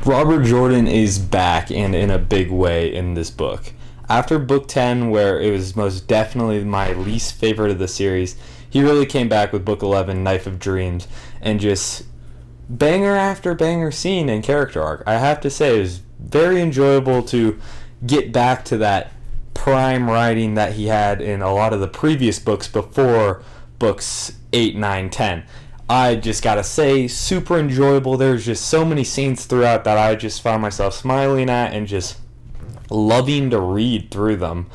Robert Jordan is back, and in a big way, in this book. After book 10, where it was most definitely my least favorite of the series, he really came back with book 11, Knife of Dreams, and just banger after banger scene and character arc. I have to say, it was very enjoyable to get back to that prime writing that he had in a lot of the previous books before books 8, 9, 10. I just gotta say, super enjoyable. There's just so many scenes throughout that I just found myself smiling at and just loving to read through them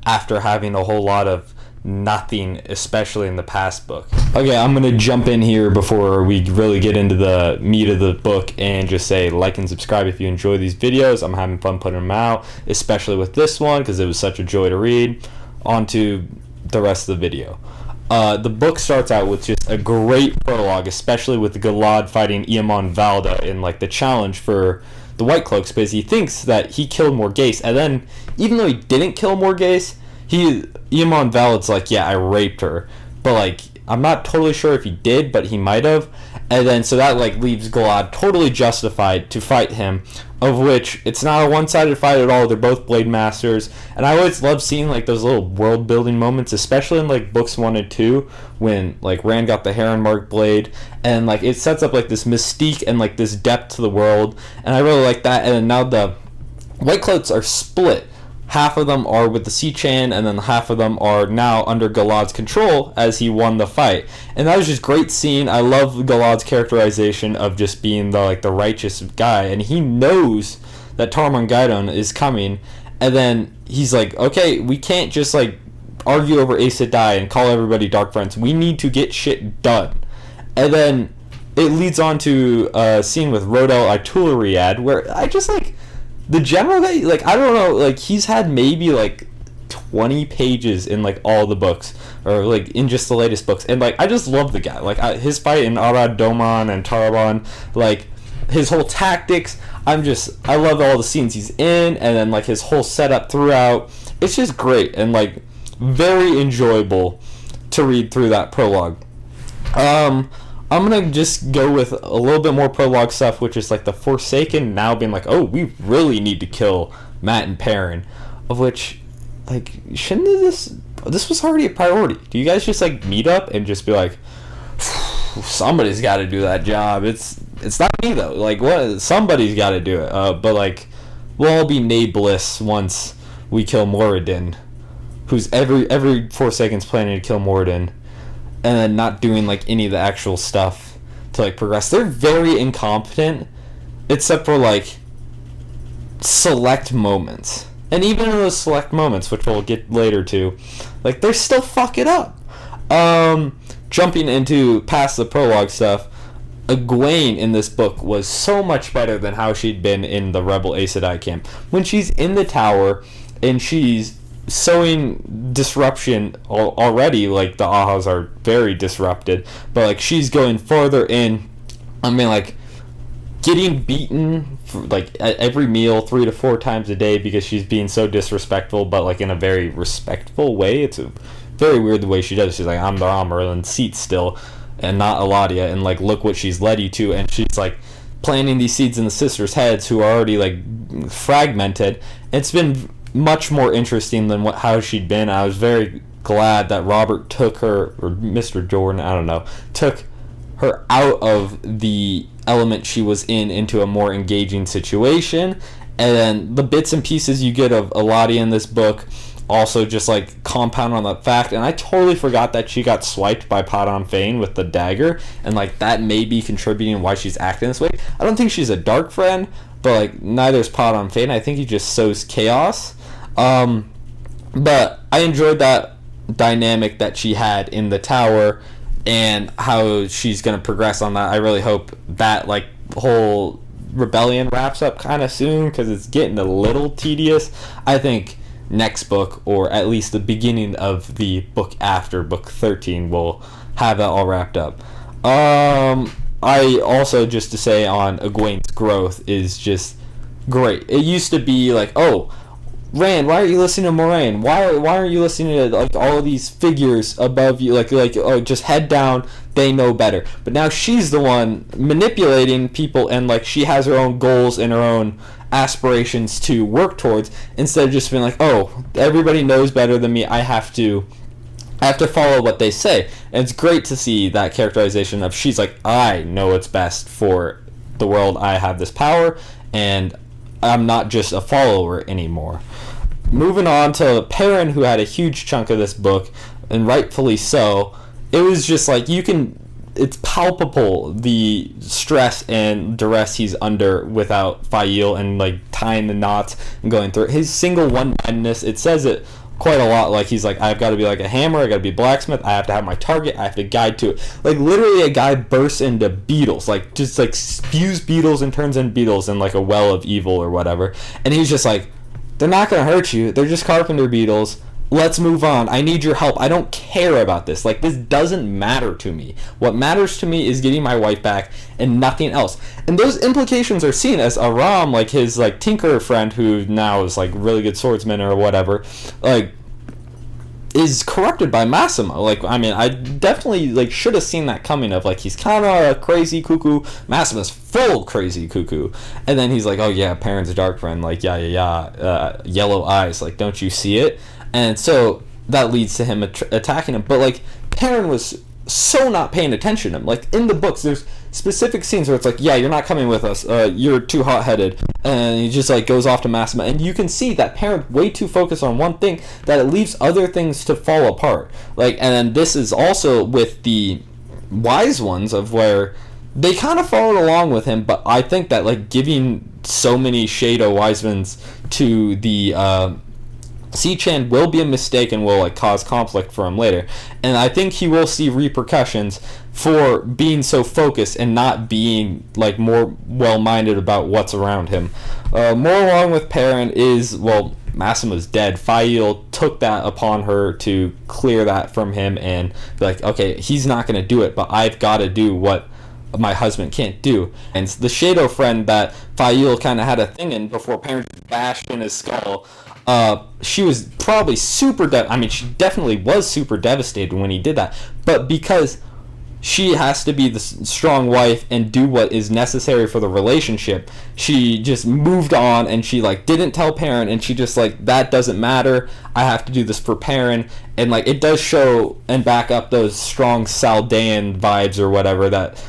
after having a whole lot of nothing, especially in the past book. Okay, I'm gonna jump in here before we really get into the meat of the book and just say like and subscribe if you enjoy these videos. I'm having fun putting them out, especially with this one because it was such a joy to read. On to the rest of the video. The book starts out with just a great prologue, especially with Galad fighting Eamon Valda in like the challenge for the Whitecloaks, because he thinks that he killed Morgase, and then even though he didn't kill Morgase, Eamon Valda's like, yeah, I raped her, but like I'm not totally sure if he did, but he might have. And then so that like leaves Galad totally justified to fight him, of which it's not a one-sided fight at all. They're both blade masters, and I always love seeing like those little world building moments, especially in like books 1 and 2 when like Rand got the Heron Mark blade, and like it sets up like this mystique and like this depth to the world, and I really like that. And then now the Whitecloaks are split. Half of them are with the Sea Chan, and then half of them are now under Galad's control as he won the fight. And that was just great scene. I love Galad's characterization of just being the righteous guy, and he knows that Tarmon is coming, and then he's like, okay, we can't just like argue over Aes Sedai and call everybody Dark Friends. We need to get shit done. And then it leads on to a scene with Rodel Itulariad, where I just like the general guy, like, I don't know, like, he's had maybe, like, 20 pages in, like, all the books, or, like, in just the latest books, and, like, I just love the guy, like, his fight in Arad Doman and Tarabon, like, his whole tactics, I love all the scenes he's in, and then, like, his whole setup throughout, it's just great, and, like, very enjoyable to read through that prologue. I'm going to just go with a little bit more prologue stuff, which is like the Forsaken now being like, oh, we really need to kill Mat and Perrin, of which, like, shouldn't this was already a priority. Do you guys just like meet up and just be like, somebody's got to do that job? It's not me though. Like, what? Somebody's got to do it. But like, we'll all be Naeves once we kill Moradin, who's every Forsaken's planning to kill Moradin, and then not doing like any of the actual stuff to like progress. They're very incompetent, except for like select moments. And even in those select moments, which we'll get later to, like they still fuck it up. Jumping into past the prologue stuff, Egwene in this book was so much better than how she'd been in the Rebel Aes Sedai camp. When she's in the tower and she's sowing disruption already, like the Ahas are very disrupted, but like she's going further in. I mean, like getting beaten for, like at every meal 3 to 4 times a day because she's being so disrespectful, but like in a very respectful way. It's a very weird the way she does it. She's like, I'm the armor and seat still and not Eladia, and like look what she's led you to. And she's like planting these seeds in the sisters' heads who are already like fragmented. It's been much more interesting than how she'd been. I was very glad that Robert took her, or Mr. Jordan, I don't know, took her out of the element she was in into a more engaging situation. And then the bits and pieces you get of Eladia in this book also just like compound on that fact. And I totally forgot that she got swiped by Padon Fane with the dagger, and like that may be contributing why she's acting this way. I don't think she's a dark friend, but like neither is Padon Fane. I think he just sows chaos. But I enjoyed that dynamic that she had in the tower and how she's going to progress on that. I really hope that like whole rebellion wraps up kind of soon, because it's getting a little tedious. I think next book, or at least the beginning of the book after book 13, will have that all wrapped up. I also, just to say on Egwene's growth, is just great. It used to be like, oh, Rand, why aren't you listening to Moraine? Why aren't you listening to like all of these figures above you? Like oh, just head down. They know better. But now she's the one manipulating people, and like she has her own goals and her own aspirations to work towards, instead of just being like, oh, everybody knows better than me. I have to follow what they say. And it's great to see that characterization of she's like, I know what's best for the world. I have this power, and I'm not just a follower anymore. Moving on to Perrin, who had a huge chunk of this book, and rightfully so. It was just like, it's palpable the stress and duress he's under without Faile, and like tying the knots and going through it. His single one-mindedness, it says it quite a lot. Like, he's like, I've got to be like a hammer, I got to be a blacksmith, I have to have my target, I have to guide to it. Like, literally a guy bursts into beetles, like just like spews beetles and turns into beetles in like a well of evil or whatever, and he's just like, they're not gonna hurt you, they're just carpenter beetles, let's move on, I need your help, I don't care about this, like, this doesn't matter to me. What matters to me is getting my wife back and nothing else. And those implications are seen as Aram, like his like tinkerer friend, who now is like really good swordsman or whatever, like is corrupted by Massimo. Like, I mean, I definitely like should have seen that coming, of like, he's kind of a crazy cuckoo, Massimo's full crazy cuckoo, and then he's like, oh yeah, Perrin's dark friend, like yellow eyes, like, don't you see it? And so that leads to him attacking him. But like, Perrin was so not paying attention to him. Like, in the books, there's specific scenes where it's like, yeah, you're not coming with us, you're too hot-headed, and he just like goes off to Massimo, and you can see that Perrin's way too focused on one thing that it leaves other things to fall apart. Like, and then this is also with the wise ones, of where they kind of followed along with him, but I think that like giving so many Shadow Wisemans to the C-Chan will be a mistake and will like cause conflict for him later, and I think he will see repercussions for being so focused and not being like more well-minded about what's around him. More along with Perrin is, well, Massimo's dead. Faile took that upon her to clear that from him and be like, okay, he's not going to do it, but I've got to do what my husband can't do. And the Shadow friend that Faile kind of had a thing in before Perrin bashed in his skull, she was probably she definitely was super devastated when he did that, but because she has to be the strong wife and do what is necessary for the relationship, she just moved on, and she like didn't tell Perrin, and she just like, that doesn't matter, I have to do this for Perrin. And like, it does show and back up those strong Saldean vibes or whatever that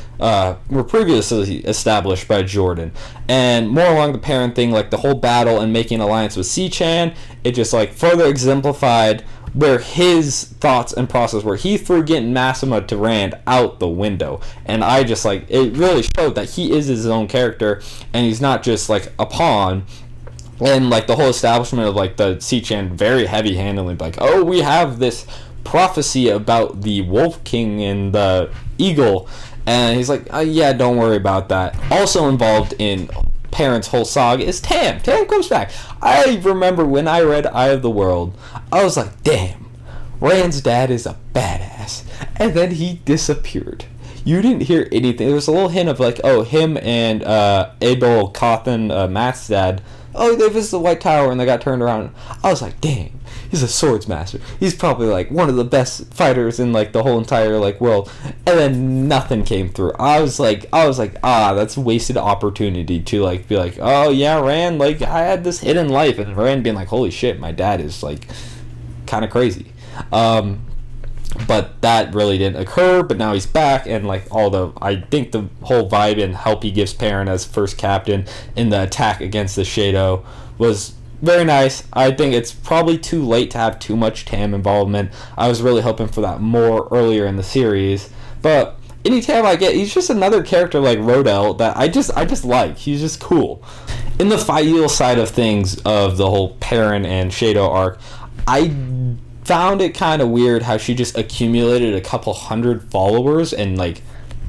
were previously established by Jordan. And more along the Perrin thing, like the whole battle and making alliance with C-Chan, it just like further exemplified where his thoughts and process were. He threw getting Massimo to Rand out the window, and I just like, it really showed that he is his own character and he's not just like a pawn. And like the whole establishment of like the C-Chan very heavy-handedly like, oh, we have this prophecy about the Wolf King and the Eagle, and he's like, yeah, don't worry about that. Also involved in Perrin's whole saga is Tam. Tam comes back. I remember when I read Eye of the World, I was like, damn, Rand's dad is a badass. And then he disappeared. You didn't hear anything. There was a little hint of like, oh, him and Abel Cawthon, Matt's dad, oh, they visited the White Tower and they got turned around. I was like, dang, he's a swords master. He's probably like one of the best fighters in like the whole entire like world. And then nothing came through. I was like, that's wasted opportunity to like be like, oh yeah, Rand, like I had this hidden life, and Rand being like, holy shit, my dad is like kind of crazy. But that really didn't occur, but now he's back, and like I think the whole vibe and help he gives Perrin as first captain in the attack against the Shadow was very nice. I think it's probably too late to have too much Tam involvement. I was really hoping for that more earlier in the series, but any Tam I get, he's just another character like Rodell that I just like. He's just cool. In the Faile side of things of the whole Perrin and Shadow arc, I found it kind of weird how she just accumulated a couple hundred followers and like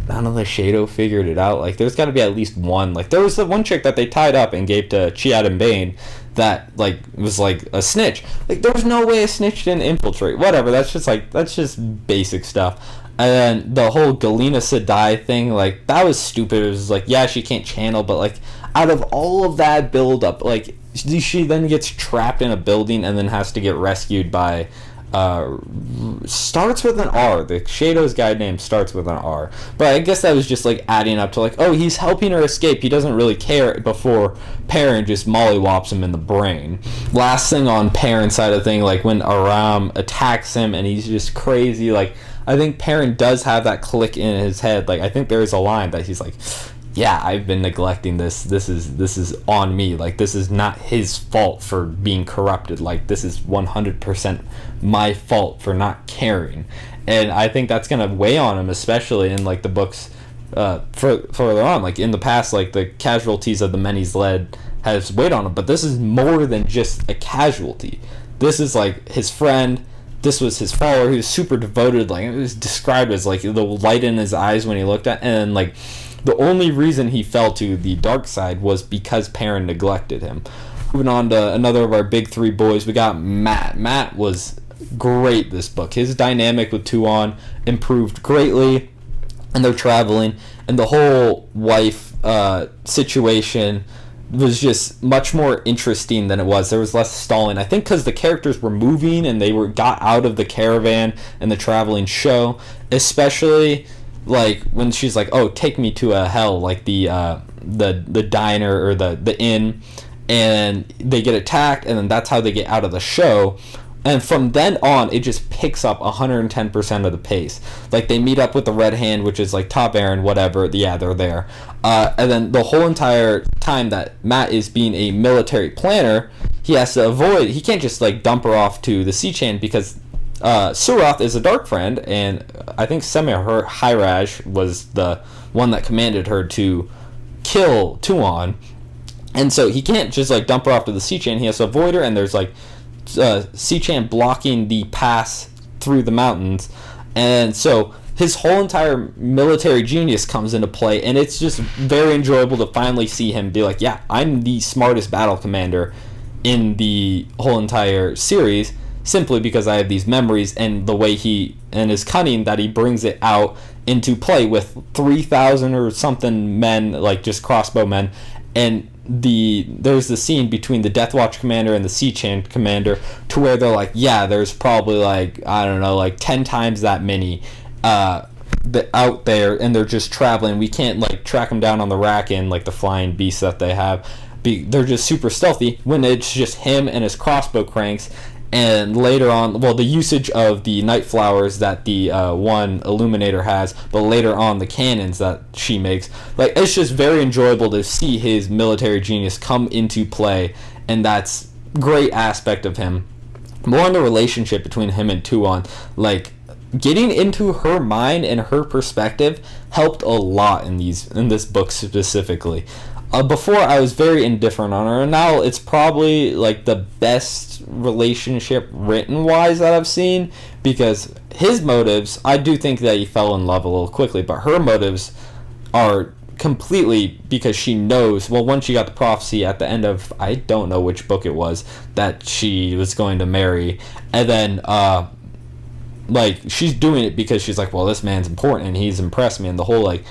none of the Shadow figured it out. Like, there's got to be at least one. Like, there was the one chick that they tied up and gave to Chiad and Bane that like was like a snitch. Like, there was no way a snitch didn't infiltrate. Whatever, that's just basic stuff. And then the whole Galena Sedai thing, like, that was stupid. It was like, yeah, she can't channel, but like out of all of that build up, like, she then gets trapped in a building and then has to get rescued by starts with an R. The Shadows guy name starts with an R. But I guess that was just like adding up to like, oh, he's helping her escape. He doesn't really care before Perrin just mollywops him in the brain. Last thing on Perrin's side of the thing, like when Aram attacks him and he's just crazy, like I think Perrin does have that click in his head. Like I think there is a line that he's like, yeah, I've been neglecting this. This is on me. Like, this is not his fault for being corrupted. Like, this is 100% my fault for not caring. And I think that's going to weigh on him, especially in, like, the books further on. Like, in the past, like, the casualties of the men he's led has weighed on him. But this is more than just a casualty. This is, like, his friend. This was his follower. He was super devoted. Like, it was described as, like, the light in his eyes when he looked at, and, like, the only reason he fell to the dark side was because Perrin neglected him. Moving on to another of our big three boys, we got Mat. Mat was great this book. His dynamic with Tuon improved greatly, and they're traveling, and the whole wife situation was just much more interesting than it was. There was less stalling. I think because the characters were moving and they got out of the caravan and the traveling show, especially like when she's like, oh, take me to a hell, like the diner or the inn, and they get attacked, and then that's how they get out of the show. And from then on, it just picks up 110% of the pace. Like, they meet up with the Red Hand, which is like Top Aaron, whatever. Yeah, they're there. And then the whole entire time that Mat is being a military planner, he has to avoid, he can't just like dump her off to the Sea Chain, because Suroth is a dark friend, and I think Semir Hyraj was the one that commanded her to kill Tuon, and so he can't just like dump her off to the Sea Chain. He has to avoid her, and there's like Sea Chain blocking the pass through the mountains, and so his whole entire military genius comes into play, and it's just very enjoyable to finally see him be like, yeah, I'm the smartest battle commander in the whole entire series, simply because I have these memories and the way he and his cunning that he brings it out into play with 3,000 or something men, like just crossbow men, and there's the scene between the Death Watch commander and the Sea Chain commander to where they're like, yeah, there's probably like, I don't know, like 10 times that many out there, and they're just traveling. We can't like track them down on the Racken, like the flying beasts that they have. They're just super stealthy when it's just him and his crossbow cranks. And later on, well, the usage of the night flowers that the one illuminator has, but later on the cannons that she makes, like, it's just very enjoyable to see his military genius come into play, and that's great aspect of him. More on the relationship between him and Tuon, like, getting into her mind and her perspective helped a lot in this book specifically. Before, I was very indifferent on her, and now it's probably like the best relationship written wise that I've seen, because his motives, I do think that he fell in love a little quickly, but her motives are completely because she knows, well, once she got the prophecy at the end of, I don't know which book it was, that she was going to marry, and then like, she's doing it because she's like, well, this man's important and he's impressed me, and the whole like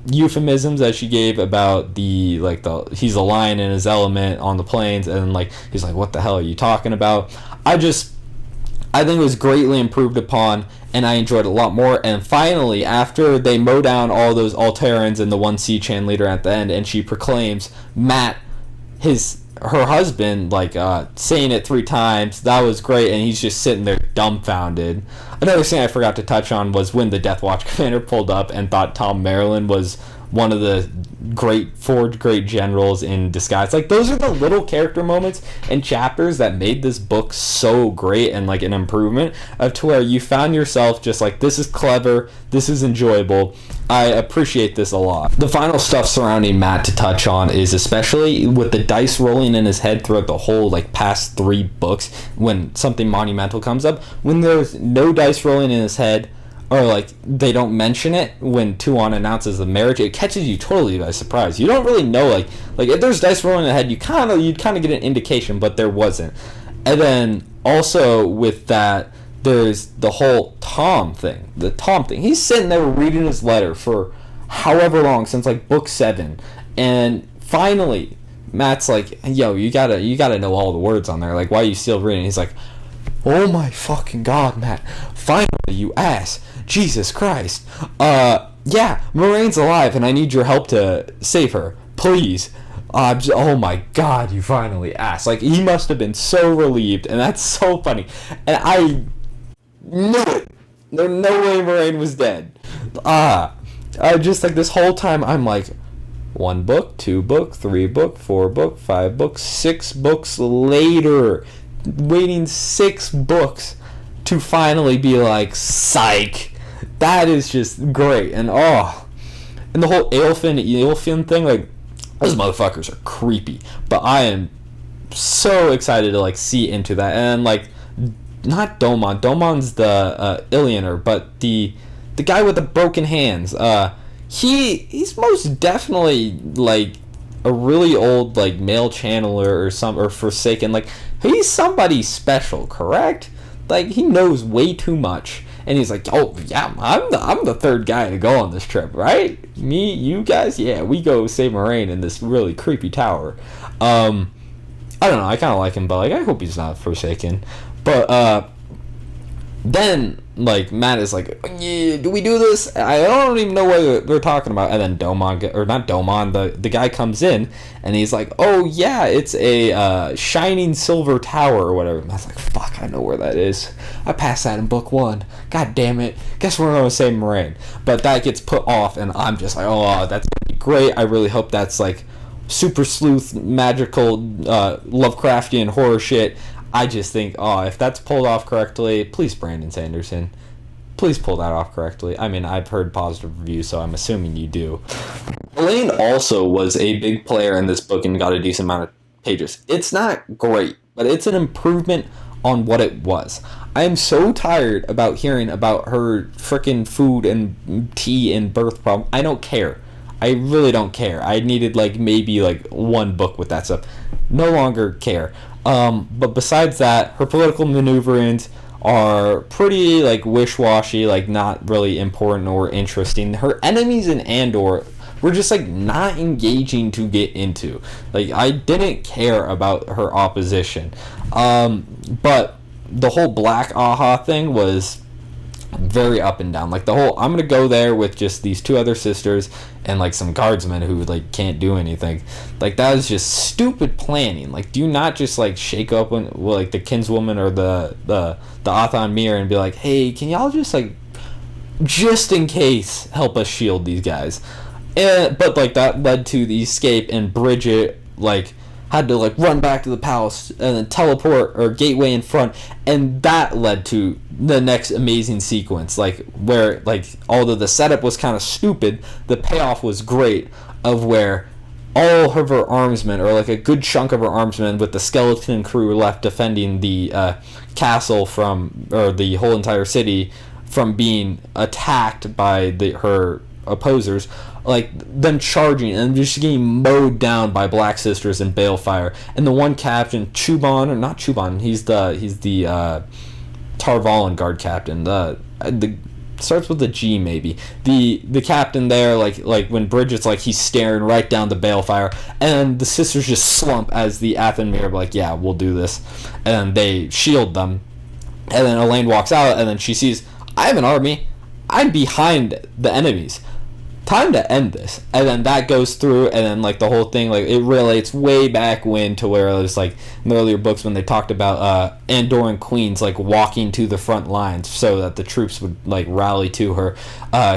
euphemisms that she gave about he's a lion in his element on the plains, and like he's like, what the hell are you talking about? I think it was greatly improved upon, and I enjoyed it a lot more. And finally, after they mow down all those Alterans and the one Sea Chain leader at the end, and she proclaims Mat her husband, like saying it 3 times, that was great, and he's just sitting there dumbfounded. Another thing I forgot to touch on was when the Death Watch commander pulled up and thought Tom Maryland was one of the four great generals in disguise. Like, those are the little character moments and chapters that made this book so great, and like an improvement of to where you found yourself just like, this is clever, this is enjoyable, I appreciate this a lot. The final stuff surrounding Mat to touch on is, especially with the dice rolling in his head throughout the whole like past 3 books, when something monumental comes up, when there's no dice rolling in his head, or like they don't mention it when Tuon announces the marriage, it catches you totally by surprise. You don't really know, like if there's dice rolling in the head, you'd kind of get an indication, but there wasn't. And then also with that, there's the whole Tom thing. The Tom thing. He's sitting there reading his letter for however long, since like book 7, and finally Matt's like, yo, you gotta know all the words on there. Like, why are you still reading? He's like, oh my fucking god, Matt. Finally, you ass. Jesus Christ. Yeah, Moraine's alive and I need your help to save her. Please. Oh my god, you finally asked. Like, he must have been so relieved, and that's so funny. And I knew it. There's no way Moraine was dead. I just, like, this whole time, I'm like, 1 book, 2 book, 3 book, 4 book, 5 books, 6 books later. Waiting 6 books to finally be like, psych. That is just great. And and the whole Aelfin thing, like, those motherfuckers are creepy. But I am so excited to, like, see into that. And, like, not Domon. Domon's the Illioner, but the guy with the broken hands. He's most definitely, like, a really old, like, male channeler or Forsaken. Like, he's somebody special, correct? Like, he knows way too much. And he's like, oh, yeah, I'm the third guy to go on this trip, right? Me, you guys, yeah, we go save Moraine in this really creepy tower. I don't know, I kind of like him, but, like, I hope he's not Forsaken. But, then, like, Matt is like, yeah, do we do this? I don't even know what they're talking about. And then the guy comes in, and he's like, oh, yeah, it's a shining silver tower or whatever. And I was like, fuck, I know where that is. I passed that in book 1. God damn it. Guess we're going to say Moraine. But that gets put off, and I'm just like, oh, that's going to be great. I really hope that's, like, super sleuth, magical, Lovecraftian horror shit. I just think, if that's pulled off correctly, please, Brandon Sanderson, please pull that off correctly. I mean, I've heard positive reviews, so I'm assuming you do. Elaynes also was a big player in this book and got a decent amount of pages. It's not great, but it's an improvement on what it was. I am so tired about hearing about her frickin' food and tea and birth problem. I don't care. I really don't care. I needed, like, maybe, like, 1 book with that stuff. No longer care. But besides that, her political maneuverings are pretty, like, wish-washy, like, not really important or interesting. Her enemies in Andor were just, like, not engaging to get into. Like, I didn't care about her opposition. But the whole Black Aha thing was very up and down. Like, the whole, I'm gonna go there with just these 2 other sisters and, like, some guardsmen who, like, can't do anything. Like, that was just stupid planning. Like, do you not just, like, shake up when, well, like, the kinswoman or the Athan Mir and be like, hey, can y'all just, like, just in case, help us shield these guys? But, like, that led to the escape, and Bridget, like, had to, like, run back to the palace and then teleport or gateway in front, and that led to the next amazing sequence, like, where, like, although the setup was kind of stupid, the payoff was great, of where all of her armsmen, or, like, a good chunk of her armsmen with the skeleton crew left defending the castle from, or the whole entire city from being attacked by her opposers, like, them charging and just getting mowed down by Black Sisters and Balefire. And the one captain, Chuban, or not Chuban, he's the Tarvalin guard captain. The starts with a G maybe. The captain there, like when Bridget's like, he's staring right down the Balefire, and the sisters just slump as the Athan Mir like, yeah, we'll do this, and they shield them. And then Elayne walks out, and then she sees, I have an army. I'm behind the enemies. Time to end this. And then that goes through, and then, like, the whole thing, like, it relates way back when to where it was, like, in the earlier books when they talked about Andoran queens, like, walking to the front lines so that the troops would, like, rally to her.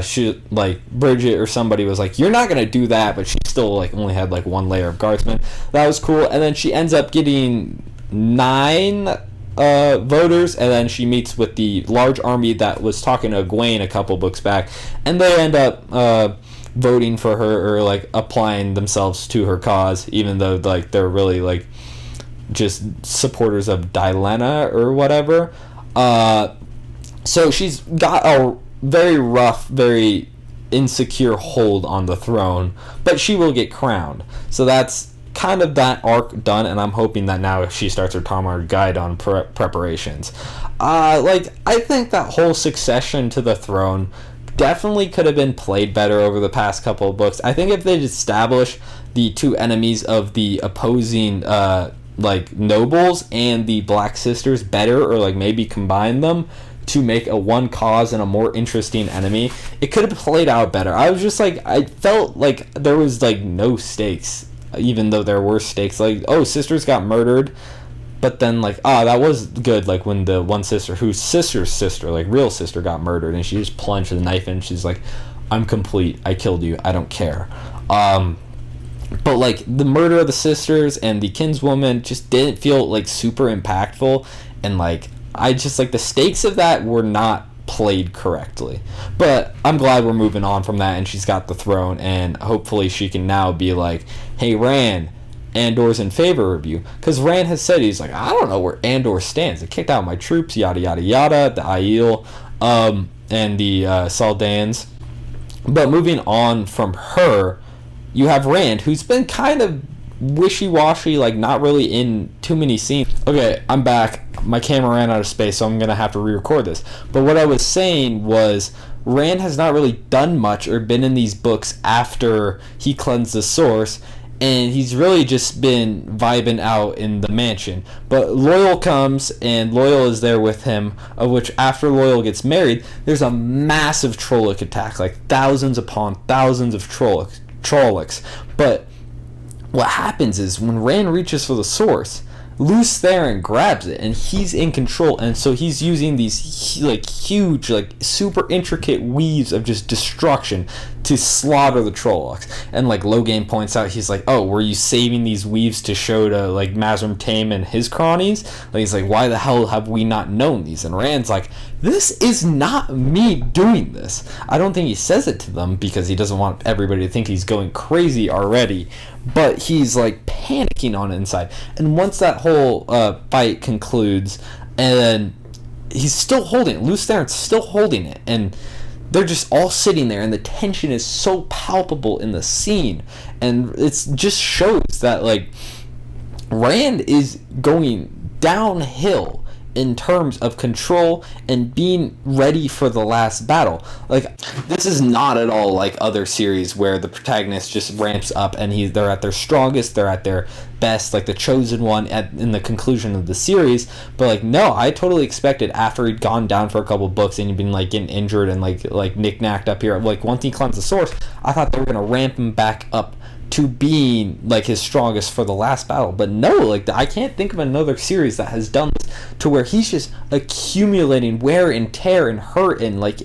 She, like, Bridget or somebody was like, you're not gonna do that, but she still, like, only had, like, 1 layer of guardsmen. That was cool. And then she ends up getting 9 voters, and then she meets with the large army that was talking to Egwene a couple books back, and they end up voting for her, or, like, applying themselves to her cause, even though, like, they're really, like, just supporters of Dylena or whatever. So she's got a very rough, very insecure hold on the throne, but she will get crowned. So that's kind of that arc done, and I'm hoping that now she starts her Tamar guide on preparations. Like, I think that whole succession to the throne definitely could have been played better over the past couple of books. I think if they'd established the two enemies of the opposing like nobles and the Black Sisters better, or like maybe combine them to make a one cause and a more interesting enemy, it could have played out better. I was just like, I felt like there was like no stakes, even though there were stakes. Like, oh, sisters got murdered, but then like, that was good, like when the one sister whose sister's sister, like real sister, got murdered, and she just plunged the knife in. She's like, I'm complete, I killed you, I don't care. But like the murder of the sisters and the kinswoman just didn't feel like super impactful, and like I just like the stakes of that were not played correctly. But I'm glad we're moving on from that, and she's got the throne, and hopefully she can now be like, hey Rand, Andor's in favor of you, because Rand has said, he's like, I don't know where Andor stands. They kicked out my troops, yada yada yada, the Aiel, and the Saldans. But moving on from her, you have Rand, who's been kind of wishy-washy, like not really in too many scenes. Okay, I'm back. My camera ran out of space, so I'm gonna have to re-record this. But what I was saying was, Rand has not really done much or been in these books after he cleansed the source, and he's really just been vibing out in the mansion. But Loyal comes, and Loyal is there with him, of which after Loyal gets married, there's a massive Trolloc attack, like thousands upon thousands of Trollocs. But what happens is, when Rand reaches for the source, Lews Therin grabs it, and he's in control, and so he's using these like huge, like super intricate weaves of just destruction to slaughter the Trollocs. And like Logain points out, he's like, oh, were you saving these weaves to show to like Mazrim Taim and his cronies? Like, he's like, why the hell have we not known these? And Rand's like, this is not me doing this. I don't think he says it to them because he doesn't want everybody to think he's going crazy already, but he's like panicking on the inside. And once that whole fight concludes, and he's still holding it, Lews Therin's still holding it, and they're just all sitting there, and the tension is so palpable in the scene, and it just shows that like Rand is going downhill in terms of control and being ready for the last battle. Like, this is not at all like other series where the protagonist just ramps up and they're at their strongest, they're at their best, like the Chosen One in the conclusion of the series. But like, no, I totally expected after he'd gone down for a couple books and he'd been like getting injured and like knick-knacked up here, like once he cleansed the source, I thought they were gonna ramp him back up to being like his strongest for the last battle. But no, like I can't think of another series that has done this, to where he's just accumulating wear and tear and hurt, and like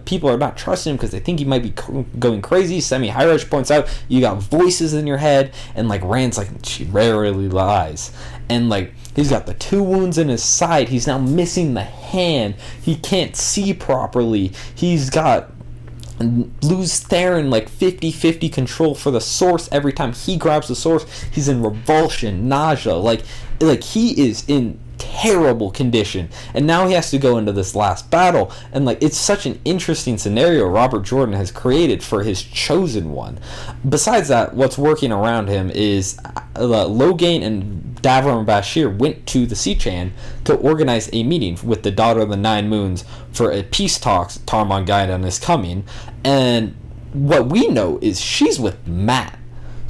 people are not trusting him because they think he might be going crazy. Semi-High Rush points out, you got voices in your head, and like Rand's like, she rarely lies, and like he's got the 2 wounds in his side, he's now missing the hand, he can't see properly, he's got Lews Therin like 50-50 control for the source. Every time he grabs the source, he's in revulsion, nausea, like he is in terrible condition, and now he has to go into this last battle, and like it's such an interesting scenario Robert Jordan has created for his Chosen One. Besides that, what's working around him is Logain and Davram and Bashir went to the Seachan to organize a meeting with the Daughter of the Nine Moons for a peace talks. Tarmon is coming, and what we know is she's with Matt.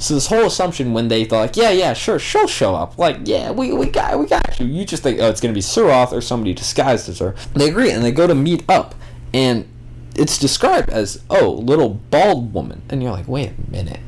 So this whole assumption when they thought, like, yeah, sure, she'll show up. Like, yeah, we got you. You just think, oh, it's going to be Suroth or somebody disguised as her. They agree, and they go to meet up, and it's described as, oh, little bald woman. And you're like, wait a minute.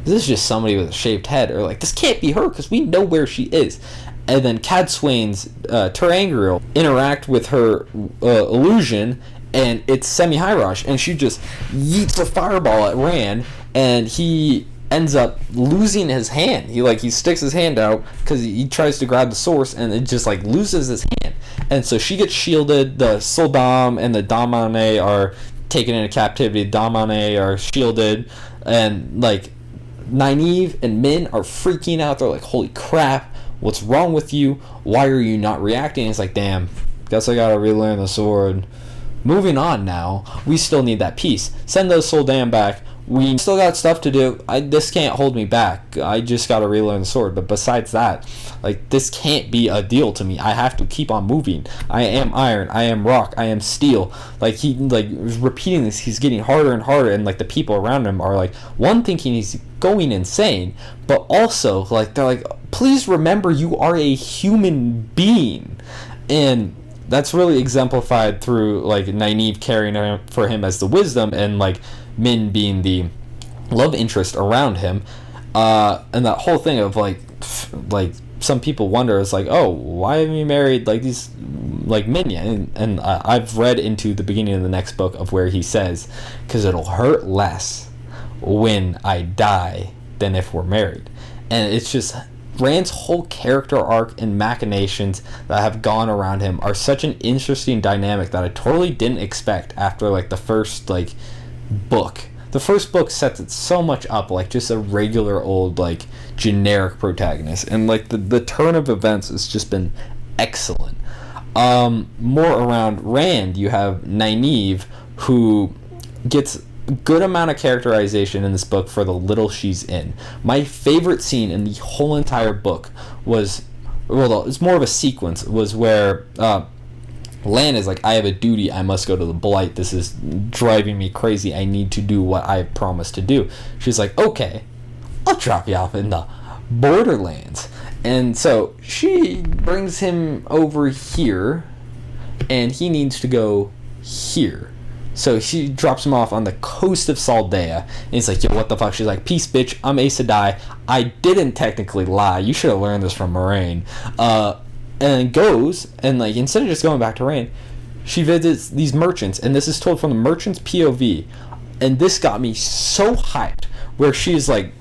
This is just somebody with a shaved head. Or like, this can't be her because we know where she is. And then Cadsuane's Terangriel interact with her illusion, and it's Semi-High Rush, and she just yeets a fireball at Rand, and he ends up losing his hand. He sticks his hand out because he tries to grab the source, and it just like loses his hand. And so she gets shielded. The Soldam and the Damane are taken into captivity. Damane are shielded, and like Nynaeve and Min are freaking out. They're like, holy crap, what's wrong with you? Why are you not reacting? It's like, damn, guess I gotta relearn the sword. Moving on now. We still need that piece. Send those Soldam back. we still got stuff to do. This can't hold me back. I just got to relearn the sword. But besides that, like, this can't be a deal to me. I have to keep on moving. I am iron. I am rock. I am steel. Like, he, like, was repeating this. He's getting harder and harder. And, like, the people around him are, like, one, thinking he's going insane. But also, like, they're like, please remember you are a human being. And that's really exemplified through, like, Nynaeve carrying for him as the wisdom, and, like, Min being the love interest around him, and that whole thing of like some people wonder, it's like, oh, why have you married like these like Min? And I've read into the beginning of the next book of where he says, because it'll hurt less when I die than if we're married. And it's just Rand's whole character arc and machinations that have gone around him are such an interesting dynamic that I totally didn't expect after like the first like book. The first book sets it so much up like just a regular old like generic protagonist, and like the turn of events has just been excellent. More around Rand, you have Nynaeve, who gets a good amount of characterization in this book for the little she's in. My favorite scene in the whole entire book was, well, it's more of a sequence, was where Lan is like, I have a duty, I must go to the Blight, this is driving me crazy, I need to do what I promised to do. She's like, okay, I'll drop you off in the Borderlands. And so she brings him over here, and he needs to go here. So she drops him off on the coast of Saldea, and he's like, yo, what the fuck? She's like, peace, bitch, I'm Aes Sedai, I didn't technically lie, you should have learned this from Moraine. And goes, and like, instead of just going back to Rand, she visits these merchants, and this is told from the merchant's POV, and this got me so hyped, where she's like,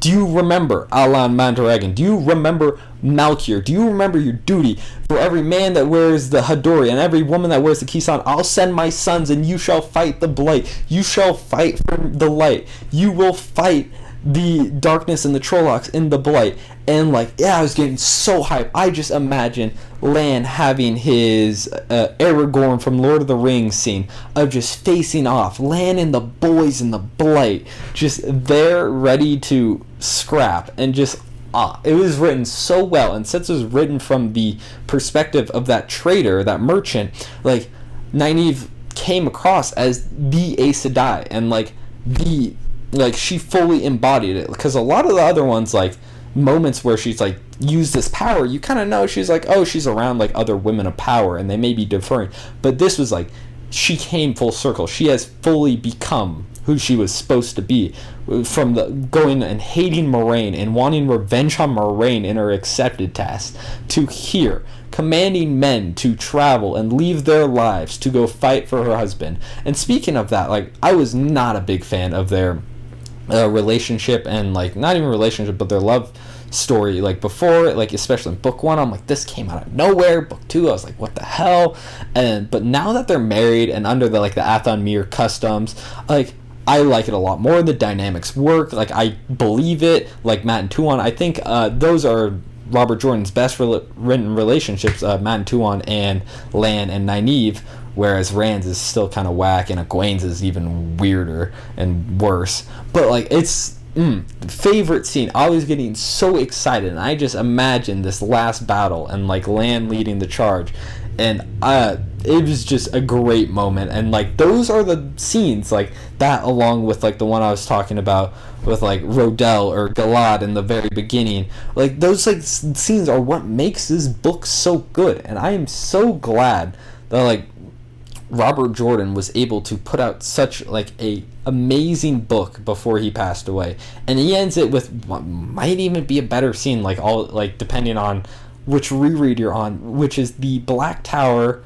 do you remember Alan Mandragon? Do you remember Malkier? Do you remember your duty? For every man that wears the Hadori and every woman that wears the Kisan, I'll send my sons, and you shall fight the Blight. You shall fight for the light. You will fight the darkness and the Trollocs in the Blight. And like, yeah, I was getting so hyped. I just imagine Lan having his Aragorn from Lord of the Rings scene of just facing off, Lan and the boys in the Blight, just there ready to scrap. And just it was written so well, and since it was written from the perspective of that trader, that merchant, like, Nynaeve came across as the Aes Sedai, and like she fully embodied it, because a lot of the other ones, like moments where she's like used this power, you kind of know she's like, oh, she's around like other women of power and they may be deferring, but this was like she came full circle. She has fully become who she was supposed to be, from the going and hating Moraine and wanting revenge on Moraine in her accepted task, to here commanding men to travel and leave their lives to go fight for her husband. And speaking of that, like, I was not a big fan of their relationship, and like, not even relationship, but their love story, like before, like especially in book 1, I'm like, this came out of nowhere. Book 2, I was like, what the hell? But now that they're married and under the like the Athon Mir customs, like, I like it a lot more. The dynamics work, like, I believe it. Like Matt and Tuon, I think those are Robert Jordan's best written relationships, Matt and Tuon, and Lan and Nynaeve, whereas Rands is still kind of whack, and Egwenes is even weirder and worse. But like, it's favorite scene. I was getting so excited, and I just imagined this last battle and like Lan leading the charge, and it was just a great moment. And like, those are the scenes like that, along with like the one I was talking about with like Rodell or Galad in the very beginning. Like, those like scenes are what makes this book so good, and I am so glad that like Robert Jordan was able to put out such like a amazing book before he passed away. And he ends it with what might even be a better scene, like all like depending on which reread you're on, which is the Black Tower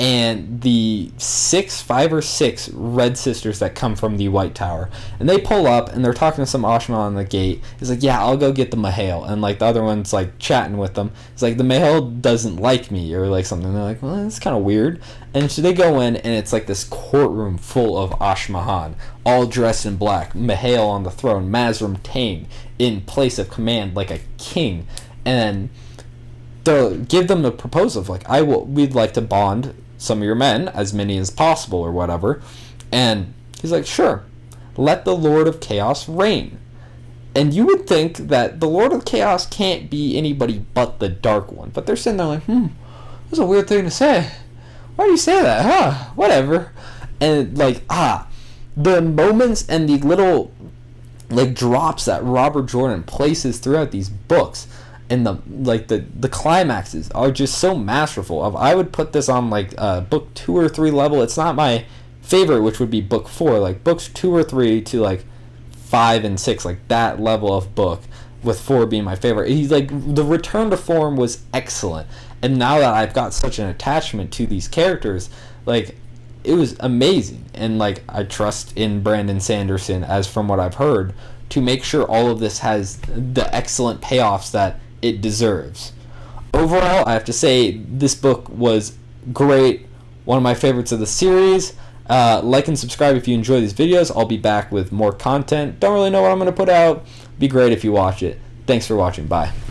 and the 5 or 6 red sisters that come from the White Tower. And they pull up and they're talking to some Ashma on the gate. He's like, yeah, I'll go get the Mahale. And like the other one's like chatting with them. It's like, the Mahale doesn't like me, or like something. They're like, well, that's kind of weird. And so they go in, and it's like this courtroom full of Ashmahan, all dressed in black. Mahale on the throne, Mazrim Taine in place of command like a king. And they'll give them a proposal of like, we'd like to bond some of your men, as many as possible or whatever. And He's like, sure, let the Lord of Chaos reign. And you would think that the Lord of Chaos can't be anybody but the Dark One. But they're sitting there like, that's a weird thing to say. Why do you say that? Huh, whatever. And like, the moments and the little like drops that Robert Jordan places throughout these books and the climaxes are just so masterful. I would put this on like book 2 or 3 level. It's not my favorite, which would be book 4. Like books 2 or 3 to like 5 and 6, like that level of book, with 4 being my favorite. He's like, the return to form was excellent, and now that I've got such an attachment to these characters, like, it was amazing. And like, I trust in Brandon Sanderson, as from what I've heard, to make sure all of this has the excellent payoffs that it deserves. Overall, I have to say this book was great, one of my favorites of the series. Like and subscribe if you enjoy these videos. I'll be back with more content. Don't really know what I'm going to put out. Be great if you watch it. Thanks for watching. Bye.